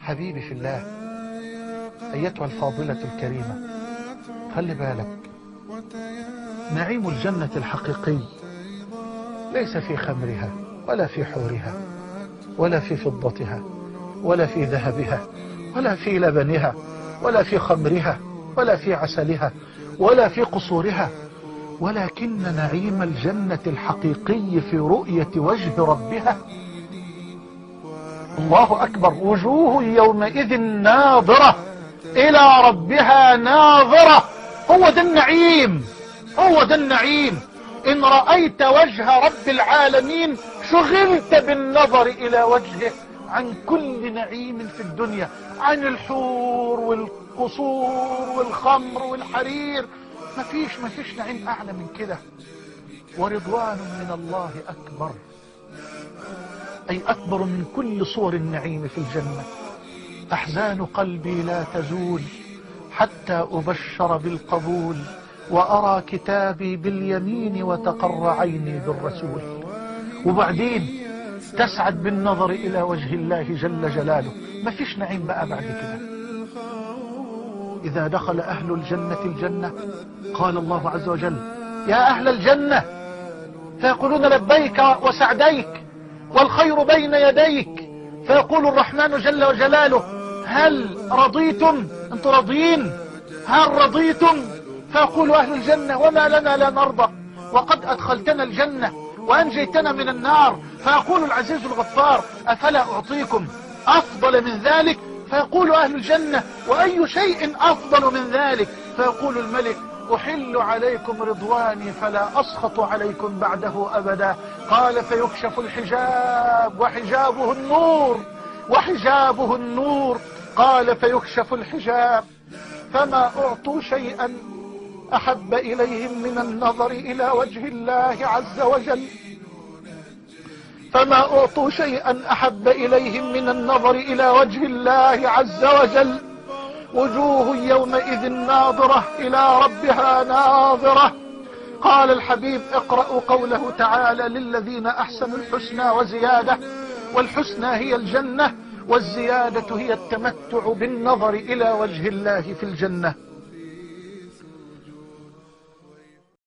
حبيبي في الله، أيتها الفاضلة الكريمة، خلي بالك، نعيم الجنة الحقيقي ليس في خمرها ولا في حورها ولا في فضتها ولا في ذهبها ولا في لبنها ولا في خمرها ولا في عسلها ولا في قصورها، ولكن نعيم الجنة الحقيقي في رؤية وجه ربها. الله أكبر، وجوه يومئذ ناظرة إلى ربها ناظرة. هو ده النعيم، هو ده النعيم. إن رأيت وجه رب العالمين شغلت بالنظر إلى وجهه عن كل نعيم في الدنيا، عن الحور والقصور والخمر والحرير. مفيش نعيم أعلى من كده. ورضوان من الله أكبر، أي أكبر من كل صور النعيم في الجنة. أحزان قلبي لا تزول حتى أبشر بالقبول، وأرى كتابي باليمين وتقر عيني بالرسول. وبعدين تسعد بالنظر إلى وجه الله جل جلاله. ما فيش نعيم بقى بعد كده. إذا دخل أهل الجنة الجنة قال الله عز وجل: يا أهل الجنة، فيقولون: لبيك وسعديك والخير بين يديك. فيقول الرحمن جل وجلاله: هل رضيتم؟ انتم راضيين؟ هل رضيتم؟ فيقول أهل الجنة: وما لنا لا نرضى، وقد أدخلتنا الجنة وأنجيتنا من النار. فيقول العزيز الغفار: أفلا أعطيكم أفضل من ذلك؟ فيقول أهل الجنة: وأي شيء أفضل من ذلك؟ فيقول الملك: أحل عليكم رضواني فلا أسخط عليكم بعده أبدا. قال: فيكشف الحجاب وحجابه النور، وحجابه النور. قال: فيكشف الحجاب فما أعطوا شيئا أحب إليهم من النظر إلى وجه الله عز وجل، فما أعطوا شيئا أحب إليهم من النظر إلى وجه الله عز وجل. وجوه يومئذ ناظرة إلى ربها ناظرة. قال الحبيب: اقرأوا قوله تعالى: للذين أحسنوا الحسنى وزيادة. والحسنى هي الجنة، والزيادة هي التمتع بالنظر إلى وجه الله في الجنة.